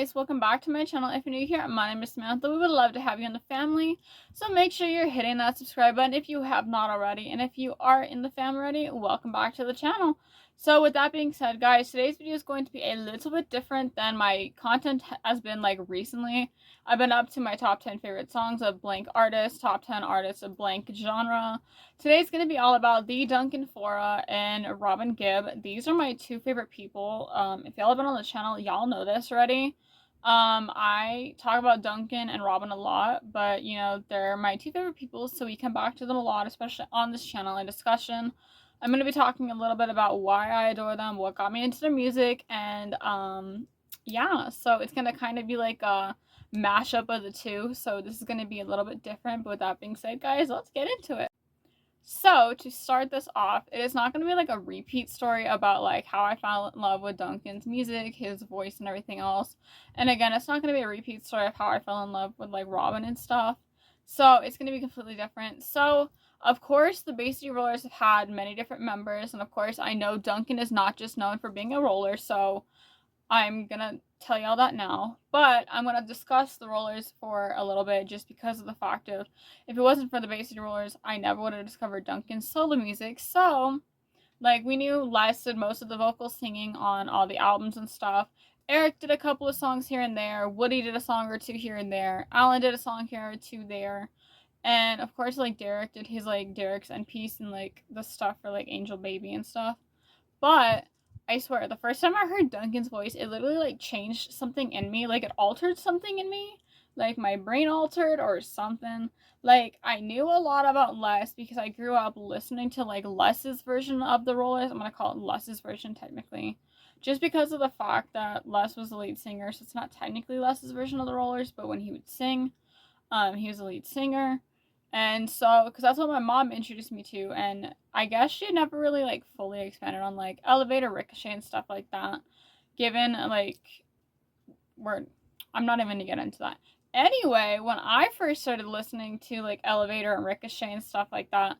guys, welcome back to my channel. If you're new here, my name is Samantha. We would love to have you in the family, so make sure you're hitting that subscribe button if you have not already, and if you are in the family already, welcome back to the channel. So with that being said, guys, today's video is going to be a little bit different than my content has been like recently. I've been up to my top 10 favorite songs of blank artists, top 10 artists of blank genre. Today's going to be all about the Duncan, Faure, and Robin Gibb. These are my two favorite people. If y'all have been on the channel, y'all know this already. I talk about Duncan and Robin a lot, but you know, they're my two favorite people, so we come back to them a lot, especially on this channel in discussion. I'm going to be talking a little bit about why I adore them, what got me into their music, and yeah, so it's going to kind of be like a mashup of the two, so this is going to be a little bit different. But with that being said, guys, let's get into it. So, to start this off, it is not going to be like a repeat story about like how I fell in love with Duncan's music, his voice, and everything else. And again, it's not going to be a repeat story of how I fell in love with like Robin and stuff. So, it's going to be completely different. So, of course, the Bay City Rollers have had many different members, and of course, I know Duncan is not just known for being a roller, so I'm gonna tell y'all that now, but I'm gonna discuss the Rollers for a little bit just because of the fact of if it wasn't for the Bay City Rollers, I never would have discovered Duncan's solo music. So, like, we knew Les did most of the vocal singing on all the albums and stuff. Eric did a couple of songs here and there. Woody did a song or two here and there. Alan did a song here or two there. And of course, like, Derek did his, like, Derek's and Peace and, like, the stuff for, like, Angel Baby and stuff. But I swear, the first time I heard Duncan's voice, it literally like changed something in me. Like it altered something in me. Like my brain altered or something. Like I knew a lot about Les because I grew up listening to like Les's version of the Rollers. I'm gonna call it Les's version technically. Just because of the fact that Les was the lead singer, so it's not technically Les's version of the Rollers, but when he would sing, he was the lead singer. And so, because that's what my mom introduced me to, and I guess she never really, like, fully expanded on, like, Elevator, Ricochet, and stuff like that, given, like, I'm not even gonna get into that. Anyway, when I first started listening to, like, Elevator and Ricochet and stuff like that,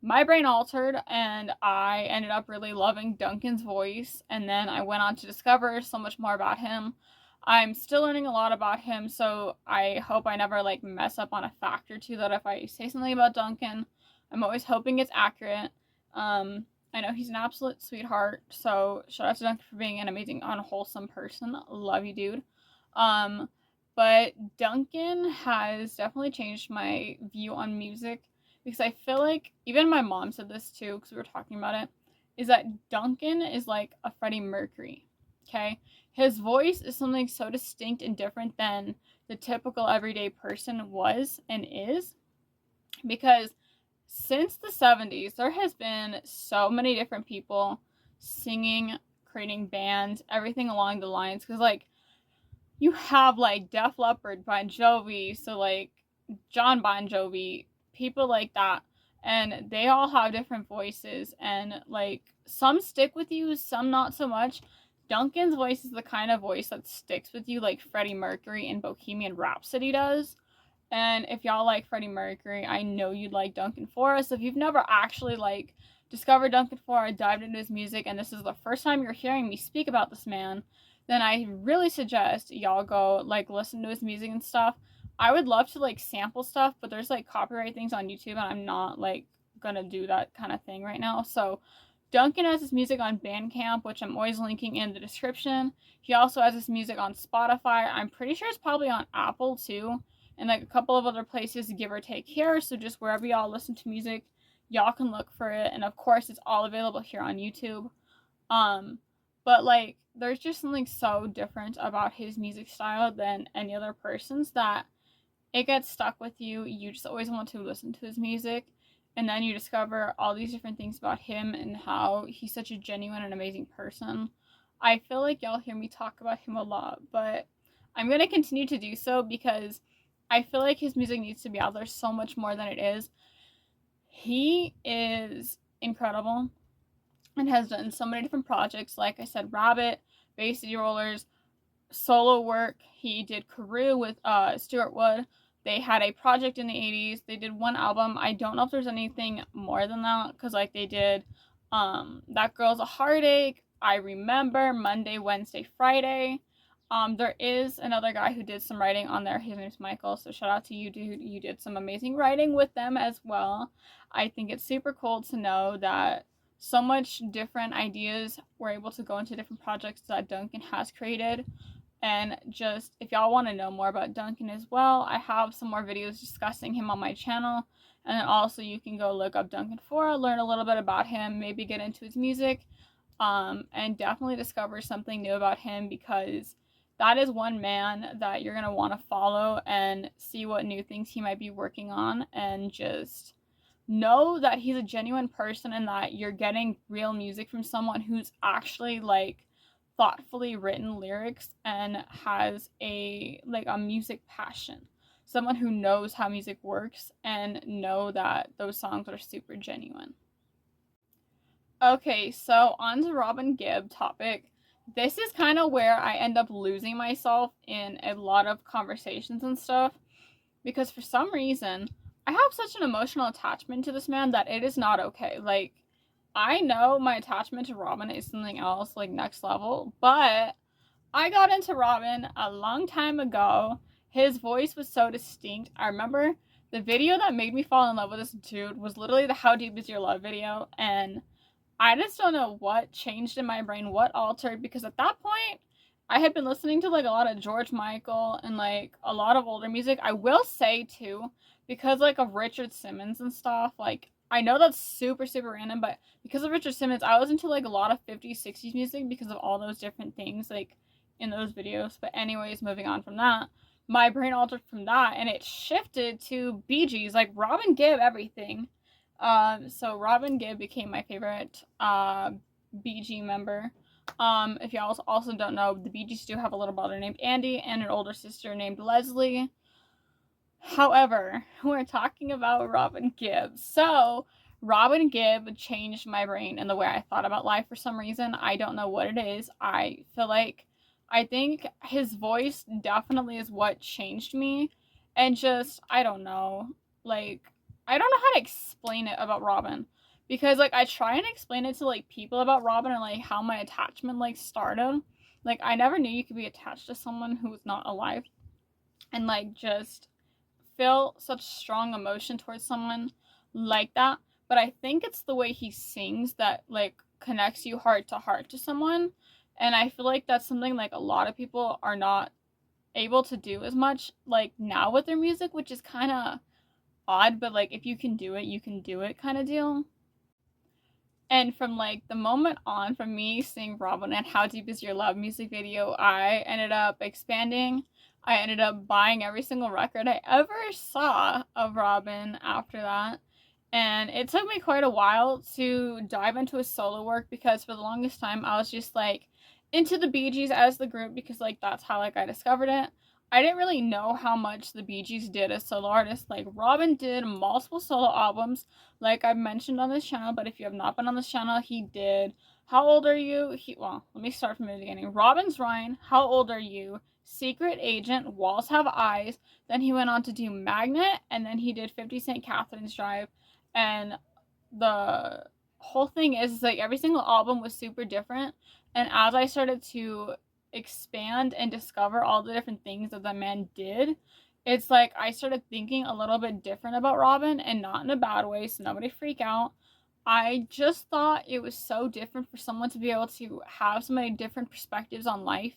my brain altered, and I ended up really loving Duncan's voice, and then I went on to discover so much more about him. I'm still learning a lot about him, so I hope I never, like, mess up on a fact or two that if I say something about Duncan, I'm always hoping it's accurate. I know he's an absolute sweetheart, so shout out to Duncan for being an amazing, unwholesome person. Love you, dude. But Duncan has definitely changed my view on music, because I feel like, even my mom said this too, because we were talking about it, is that Duncan is like a Freddie Mercury, okay? His voice is something so distinct and different than the typical everyday person was and is, because since the 70s, there has been so many different people singing, creating bands, everything along the lines, because, like, you have, like, Def Leppard, Bon Jovi, so, like, John Bon Jovi, people like that, and they all have different voices, and, like, some stick with you, some not so much. Duncan's voice is the kind of voice that sticks with you like Freddie Mercury in Bohemian Rhapsody does. And if y'all like Freddie Mercury, I know you'd like Duncan Faure. So if you've never actually like discovered Duncan Faure, dived into his music, and this is the first time you're hearing me speak about this man, then I really suggest y'all go like listen to his music and stuff. I would love to like sample stuff, but there's like copyright things on YouTube, and I'm not like gonna do that kind of thing right now. So Duncan has his music on Bandcamp, which I'm always linking in the description. He also has his music on Spotify. I'm pretty sure it's probably on Apple too, and like a couple of other places, give or take here. So just wherever y'all listen to music, y'all can look for it. And of course, it's all available here on YouTube. But like, there's just something so different about his music style than any other person's that it gets stuck with you. You just always want to listen to his music. And then you discover all these different things about him and how he's such a genuine and amazing person. I feel like y'all hear me talk about him a lot, but I'm going to continue to do so because I feel like his music needs to be out there so much more than it is. He is incredible and has done so many different projects. Like I said, Rabbit, Bay City Rollers, solo work. He did Carew with Stuart Wood. They had a project in the 80s. They did one album. I don't know if there's anything more than that, because like they did That Girl's a Heartache, I Remember, Monday, Wednesday, Friday. There is another guy who did some writing on there. His name's Michael. So shout out to you, dude. You did some amazing writing with them as well. I think it's super cool to know that so much different ideas were able to go into different projects that Duncan has created. And just if y'all want to know more about Duncan as well, I have some more videos discussing him on my channel. And then also you can go look up Duncan Faure, learn a little bit about him, maybe get into his music, and definitely discover something new about him, because that is one man that you're going to want to follow and see what new things he might be working on, and just know that he's a genuine person and that you're getting real music from someone who's actually like thoughtfully written lyrics and has a music passion, someone who knows how music works and know that those songs are super genuine. Okay, so on to Robin Gibb topic. This is kind of where I end up losing myself in a lot of conversations and stuff, because for some reason I have such an emotional attachment to this man that it is not okay. Like, I know my attachment to Robin is something else, like next level, but I got into Robin a long time ago. His voice was so distinct. I remember the video that made me fall in love with this dude was literally the How Deep Is Your Love video, and I just don't know what changed in my brain, what altered, because at that point, I had been listening to like a lot of George Michael and like a lot of older music. I will say too, because like of Richard Simmons and stuff, like I know that's super, super random, but because of Richard Simmons, I was into like a lot of 50s, 60s music because of all those different things like in those videos. But anyways, moving on from that, my brain altered from that and it shifted to Bee Gees, like Robin Gibb, everything. So Robin Gibb became my favorite BG member. If y'all also don't know, the Bee Gees do have a little brother named Andy and an older sister named Leslie. However, we're talking about Robin Gibb. So Robin Gibb changed my brain and the way I thought about life for some reason. I don't know what it is. I think his voice definitely is what changed me. And just, I don't know. Like, I don't know how to explain it about Robin. Because, like, I try and explain it to, like, people about Robin and, like, how my attachment, like, started. Like, I never knew you could be attached to someone who was not alive. And, like, just feel such strong emotion towards someone like that. But I think it's the way he sings that, like, connects you heart to someone. And I feel like that's something, like, a lot of people are not able to do as much, like, now with their music, which is kind of odd, but like if you can do it, you can do it kind of deal. And from like the moment on, from me seeing Robin and How Deep Is Your Love music video, I ended up expanding. I ended up buying every single record I ever saw of Robin after that. And it took me quite a while to dive into his solo work, because for the longest time I was just like into the Bee Gees as the group, because like that's how like I discovered it. I didn't really know how much the Bee Gees did as solo artists. Like Robin did multiple solo albums, like I've mentioned on this channel, but if you have not been on this channel, he did How Old Are You? Well, let me start from the beginning. Robin's Rhyme, How Old Are You? Secret Agent, Walls Have Eyes. Then he went on to do Magnet, and then he did 50 St. Catherine's Drive. And the whole thing is like every single album was super different. And as I started to expand and discover all the different things that the man did, it's like I started thinking a little bit different about Robin, and not in a bad way, so nobody freak out. I just thought it was so different for someone to be able to have so many different perspectives on life,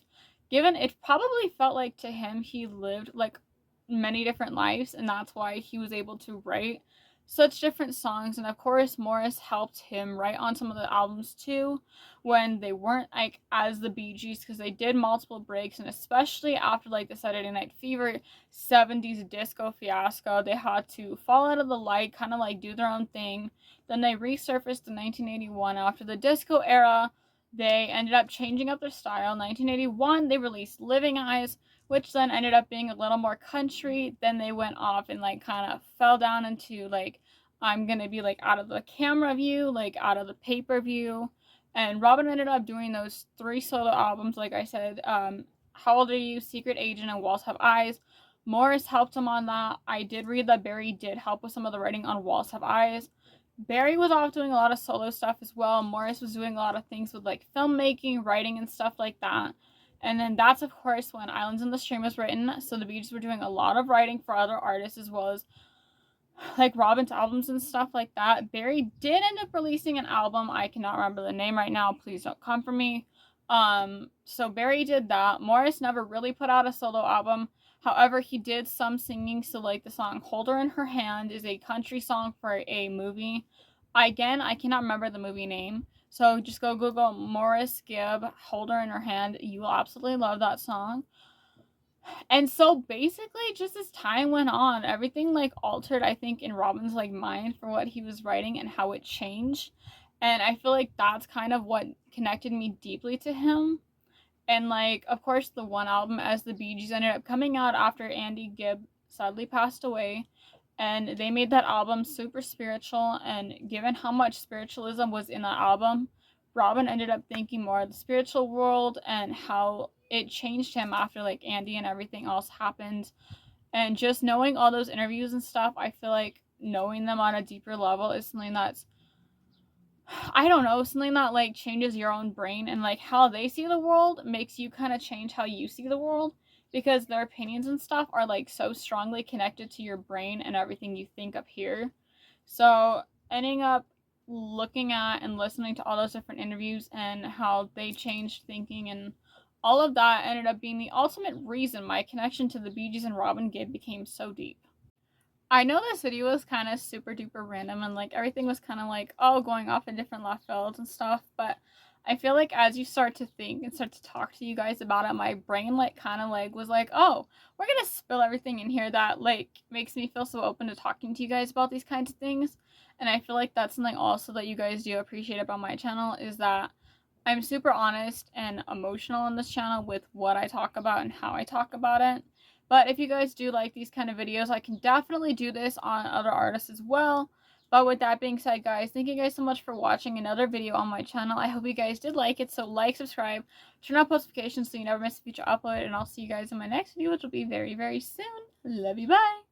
given it probably felt like to him he lived like many different lives, and that's why he was able to write such different songs. And of course Morris helped him write on some of the albums too, when they weren't like as the Bee Gees, because they did multiple breaks, and especially after like the Saturday Night Fever 70s disco fiasco, they had to fall out of the light, kind of like do their own thing. Then they resurfaced in 1981 after the disco era. They ended up changing up their style. 1981 they released Living Eyes, which then ended up being a little more country. Then they went off and like kind of fell down into like, I'm gonna be like out of the camera view, like out of the paper view. And Robin ended up doing those 3 solo albums, like I said, How Old Are You, Secret Agent, and Walls Have Eyes. Morris helped him on that. I did read that Barry did help with some of the writing on Walls Have Eyes. Barry was off doing a lot of solo stuff as well. Morris was doing a lot of things with like filmmaking, writing, and stuff like that. And then that's, of course, when Islands in the Stream was written. So the Bee Gees were doing a lot of writing for other artists as well as like Robin's albums and stuff like that. Barry did end up releasing an album. I cannot remember the name right now. Please don't come for me. So Barry did that. Morris never really put out a solo album. However, he did some singing. So like the song Hold Her in Her Hand is a country song for a movie. I cannot remember the movie name. So just go Google Morris Gibb, Hold Her in Her Hand. You will absolutely love that song. And so basically just as time went on, everything like altered, I think, in Robin's like mind for what he was writing and how it changed. And I feel like that's kind of what connected me deeply to him. And like, of course, the one album as the Bee Gees ended up coming out after Andy Gibb sadly passed away. And they made that album super spiritual. And given how much spiritualism was in that album, Robin ended up thinking more of the spiritual world and how it changed him after like Andy and everything else happened. And just knowing all those interviews and stuff, I feel like knowing them on a deeper level is something that's, I don't know, something that like changes your own brain, and like how they see the world makes you kind of change how you see the world, because their opinions and stuff are like so strongly connected to your brain and everything you think up here. So ending up looking at and listening to all those different interviews and how they changed thinking and all of that ended up being the ultimate reason my connection to the Bee Gees and Robin Gibb became so deep. I know this video was kind of super duper random and like everything was kind of like, oh, going off in different left fields and stuff, but I feel like as you start to think and start to talk to you guys about it, my brain like kind of like was like, oh, we're gonna spill everything in here that like makes me feel so open to talking to you guys about these kinds of things. And I feel like that's something also that you guys do appreciate about my channel, is that I'm super honest and emotional on this channel with what I talk about and how I talk about it. But if you guys do like these kind of videos, I can definitely do this on other artists as well. But with that being said, guys, thank you guys so much for watching another video on my channel. I hope you guys did like it. So like, subscribe, turn on notifications so you never miss a future upload. And I'll see you guys in my next video, which will be very, very soon. Love you, bye!